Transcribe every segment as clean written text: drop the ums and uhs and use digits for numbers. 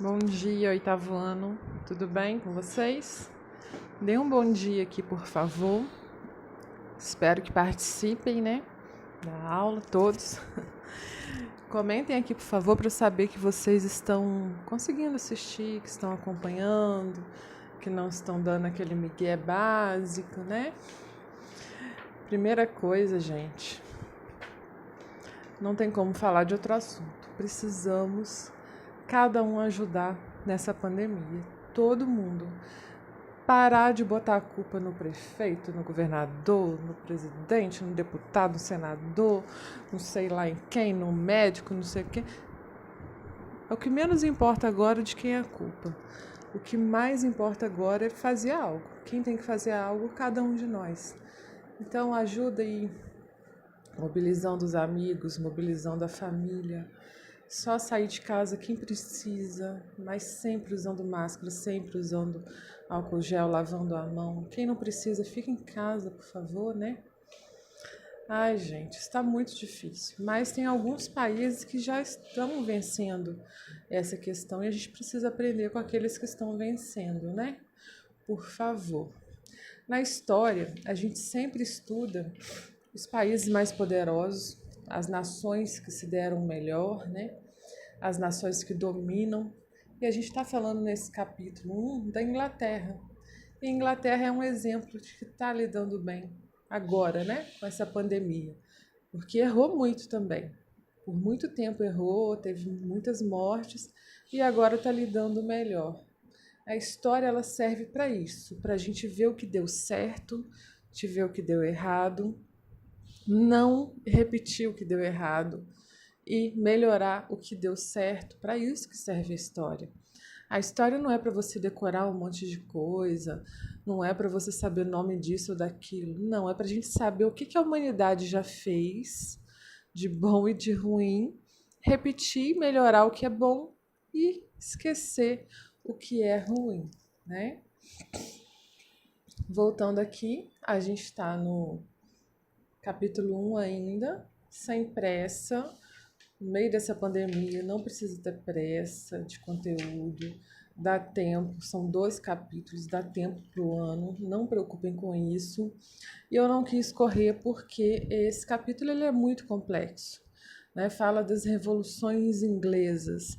Bom dia, oitavo ano. Tudo bem com vocês? Dê um bom dia aqui, por favor. Espero que participem, né, da aula, todos. Comentem aqui, por favor, para eu saber que vocês estão conseguindo assistir, que estão acompanhando, que não estão dando aquele migué básico, né? Primeira coisa, gente, não tem como falar de outro assunto. Precisamos cada um ajudar nessa pandemia. Todo mundo. Parar de botar a culpa no prefeito, no governador, no presidente, no deputado, no senador, não sei lá em quem, no médico, não sei o quê. O que menos importa agora é de quem é a culpa. O que mais importa agora é fazer algo. Quem tem que fazer algo? Cada um de nós. Então ajuda aí, mobilizando os amigos, mobilizando a família. Só sair de casa quem precisa, mas sempre usando máscara, sempre usando álcool gel, lavando a mão. Quem não precisa, fica em casa, por favor, né? Ai, gente, está muito difícil. Mas tem alguns países que já estão vencendo essa questão e a gente precisa aprender com aqueles que estão vencendo, né? Por favor. Na história, a gente sempre estuda os países mais poderosos, as nações que se deram melhor, né? As nações que dominam. E a gente está falando nesse capítulo 1 da Inglaterra. E a Inglaterra é um exemplo de que está lidando bem agora, né? Com essa pandemia. Porque errou muito também. Por muito tempo errou, teve muitas mortes e agora está lidando melhor. A história ela serve para isso, para a gente ver o que deu certo, te ver o que deu errado, não repetir o que deu errado e melhorar o que deu certo. Para isso que serve a história. A história não é para você decorar um monte de coisa, não é para você saber o nome disso ou daquilo, não, é para a gente saber o que a humanidade já fez de bom e de ruim, repetir, melhorar o que é bom e esquecer o que é ruim, né? Voltando aqui, a gente está no capítulo 1 ainda, sem pressa, no meio dessa pandemia, não precisa ter pressa de conteúdo, dá tempo, são 2 capítulos, dá tempo para o ano, não preocupem com isso. E eu não quis correr porque esse capítulo ele é muito complexo, né? Fala das revoluções inglesas,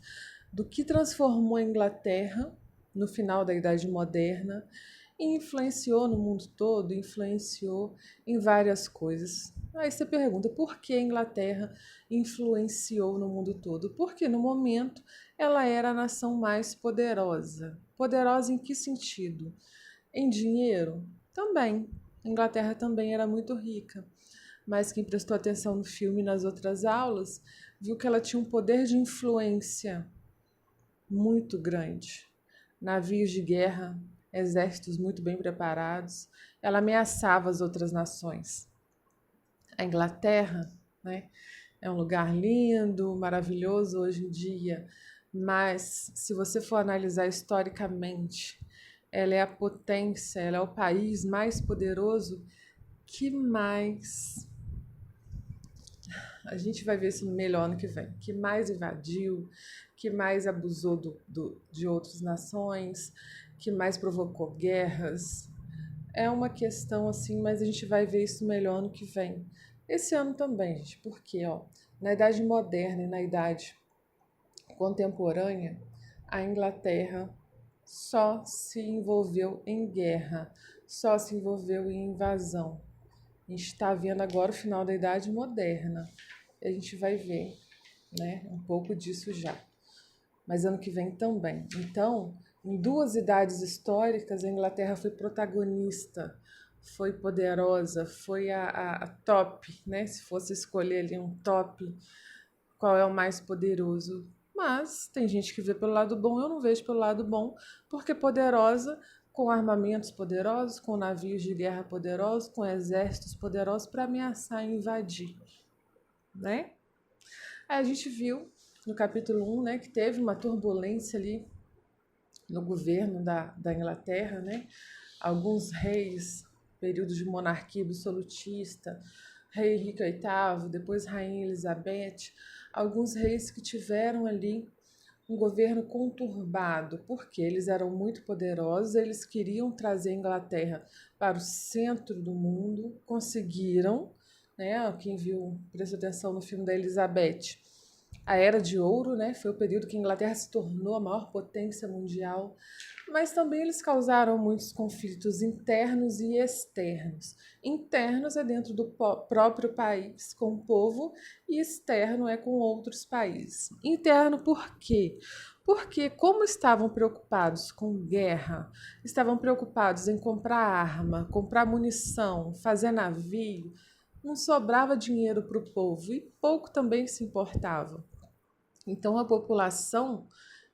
do que transformou a Inglaterra no final da Idade Moderna e influenciou no mundo todo, influenciou em várias coisas. Aí você pergunta, por que a Inglaterra influenciou no mundo todo? Porque no momento ela era a nação mais poderosa. Poderosa em que sentido? Em dinheiro? Também. A Inglaterra também era muito rica. Mas quem prestou atenção no filme e nas outras aulas viu que ela tinha um poder de influência muito grande. Navios de guerra, exércitos muito bem preparados. Ela ameaçava as outras nações. A Inglaterra, né, é um lugar lindo, maravilhoso hoje em dia, mas se você for analisar historicamente, ela é a potência, ela é o país mais poderoso que mais. A gente vai ver isso melhor no que vem. Que mais invadiu, que mais abusou de outras nações, que mais provocou guerras. É uma questão assim, mas a gente vai ver isso melhor no que vem. Esse ano também, gente, porque na Idade Moderna e na Idade Contemporânea, a Inglaterra só se envolveu em guerra, só se envolveu em invasão. A gente está vendo agora o final da Idade Moderna. A gente vai ver, né, um pouco disso já. Mas ano que vem também. Então, em 2 idades históricas, a Inglaterra foi protagonista, foi poderosa, foi a top, né? Se fosse escolher ali um top, qual é o mais poderoso? Mas tem gente que vê pelo lado bom, eu não vejo pelo lado bom, porque poderosa, com armamentos poderosos, com navios de guerra poderosos, com exércitos poderosos para ameaçar e invadir, né? Aí a gente viu no capítulo 1, né, que teve uma turbulência ali no governo da Inglaterra, né? Alguns reis, período de monarquia absolutista, rei Henrique VIII, depois rainha Elizabeth, alguns reis que tiveram ali um governo conturbado, porque eles eram muito poderosos, eles queriam trazer a Inglaterra para o centro do mundo, conseguiram, né? Quem viu, prestou atenção no filme da Elizabeth, a Era de Ouro, né? Foi o período que a Inglaterra se tornou a maior potência mundial, mas também eles causaram muitos conflitos internos e externos. Internos é dentro do próprio país, com o povo, e externo é com outros países. Interno por quê? Porque, como estavam preocupados com guerra, estavam preocupados em comprar arma, comprar munição, fazer navio, não sobrava dinheiro para o povo e pouco também se importava. Então, a população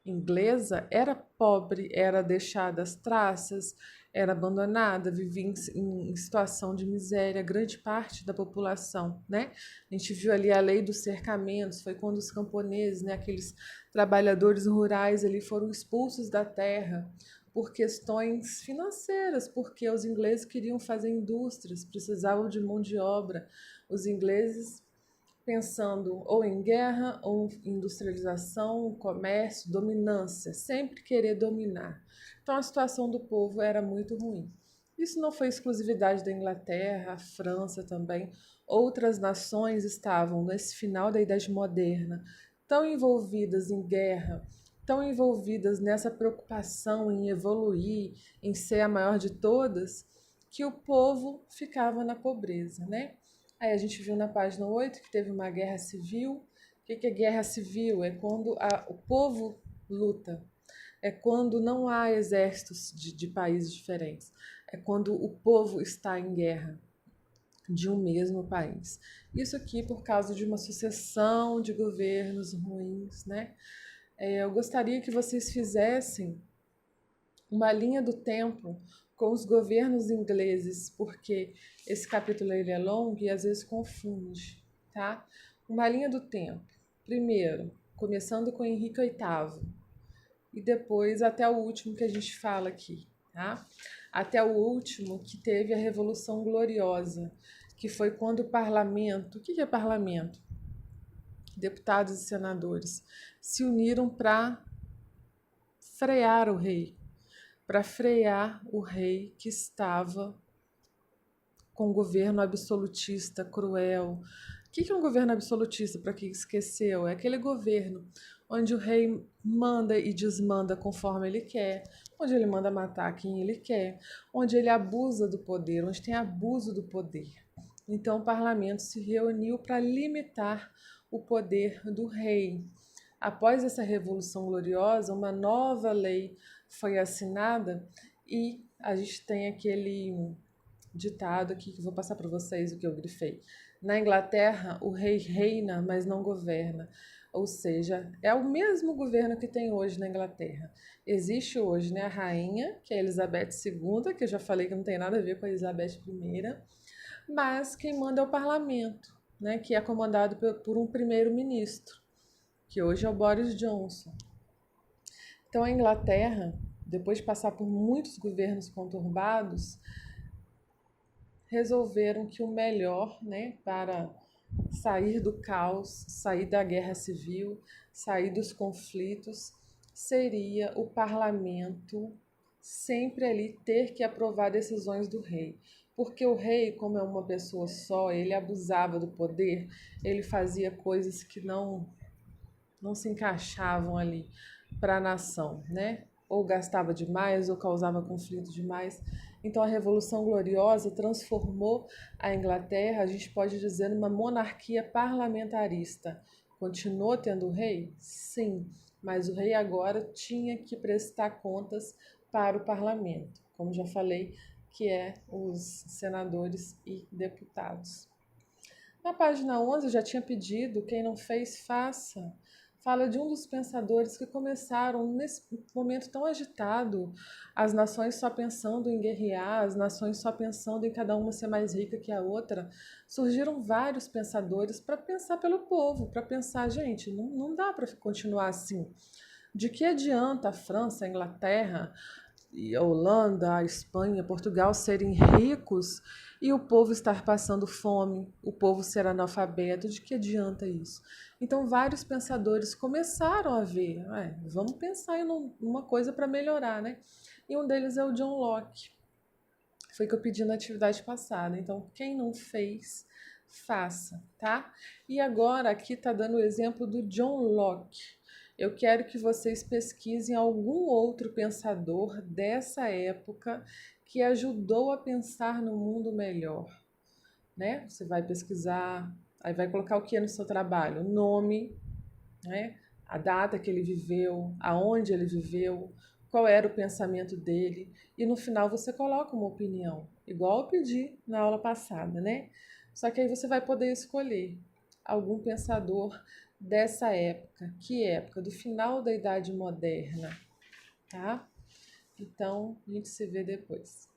inglesa era pobre, era deixada às traças, era abandonada, vivia em situação de miséria, grande parte da população, né? A gente viu ali a lei dos cercamentos, foi quando os camponeses, né, aqueles trabalhadores rurais ali foram expulsos da terra por questões financeiras, porque os ingleses queriam fazer indústrias, precisavam de mão de obra. Os ingleses pensando ou em guerra, ou em industrialização, comércio, dominância, sempre querer dominar. Então a situação do povo era muito ruim. Isso não foi exclusividade da Inglaterra, a França também. Outras nações estavam, nesse final da Idade Moderna, tão envolvidas em guerra, tão envolvidas nessa preocupação em evoluir, em ser a maior de todas, que o povo ficava na pobreza, né? Aí a gente viu na página 8 que teve uma guerra civil. O que é guerra civil? É quando o povo luta. É quando não há exércitos de países diferentes. É quando o povo está em guerra de um mesmo país. Isso aqui por causa de uma sucessão de governos ruins, né? Eu gostaria que vocês fizessem uma linha do tempo com os governos ingleses, porque esse capítulo ele é longo e às vezes confunde, tá? Uma linha do tempo. Primeiro, começando com Henrique VIII e depois até o último que a gente fala aqui, tá? Até o último que teve a Revolução Gloriosa, que foi quando o parlamento, o que é parlamento? Deputados e senadores se uniram para frear o rei, para frear o rei que estava com um governo absolutista, cruel. O que é um governo absolutista, para quem esqueceu? É aquele governo onde o rei manda e desmanda conforme ele quer, onde ele manda matar quem ele quer, onde ele abusa do poder, onde tem abuso do poder. Então o parlamento se reuniu para limitar o poder do rei. Após essa Revolução Gloriosa, uma nova lei foi assinada e a gente tem aquele ditado aqui que eu vou passar para vocês o que eu grifei. Na Inglaterra, o rei reina, mas não governa. Ou seja, é o mesmo governo que tem hoje na Inglaterra. Existe hoje, né, a rainha, que é a Elizabeth II, que eu já falei que não tem nada a ver com a Elizabeth I, mas quem manda é o parlamento, né, que é comandado por um primeiro-ministro, que hoje é o Boris Johnson. Então a Inglaterra, depois de passar por muitos governos conturbados, resolveram que o melhor, né, para sair do caos, sair da guerra civil, sair dos conflitos, seria o parlamento sempre ali ter que aprovar decisões do rei. Porque o rei, como é uma pessoa só, ele abusava do poder, ele fazia coisas que não se encaixavam ali para a nação, né? Ou gastava demais, ou causava conflito demais. Então a Revolução Gloriosa transformou a Inglaterra, a gente pode dizer, numa monarquia parlamentarista. Continuou tendo rei? Sim, mas o rei agora tinha que prestar contas para o parlamento, como já falei, que é os senadores e deputados. Na página 11 eu já tinha pedido, quem não fez, faça. Fala de um dos pensadores que começaram nesse momento tão agitado, as nações só pensando em guerrear, as nações só pensando em cada uma ser mais rica que a outra. Surgiram vários pensadores para pensar pelo povo, para pensar, gente, não dá para continuar assim. De que adianta a França, a Inglaterra, a Holanda, a Espanha, Portugal serem ricos e o povo estar passando fome, o povo ser analfabeto, de que adianta isso? Então, vários pensadores começaram a ver, vamos pensar em uma coisa para melhorar, né? E um deles é o John Locke. Foi o que eu pedi na atividade passada. Então, quem não fez, faça, tá? E agora, aqui está dando o exemplo do John Locke. Eu quero que vocês pesquisem algum outro pensador dessa época que ajudou a pensar no mundo melhor, né? Você vai pesquisar, aí vai colocar o que no seu trabalho? O nome, né? A data que ele viveu, aonde ele viveu, qual era o pensamento dele, e no final você coloca uma opinião, igual eu pedi na aula passada, né? Só que aí você vai poder escolher algum pensador dessa época. Que época? Do final da Idade Moderna, tá? Então, a gente se vê depois.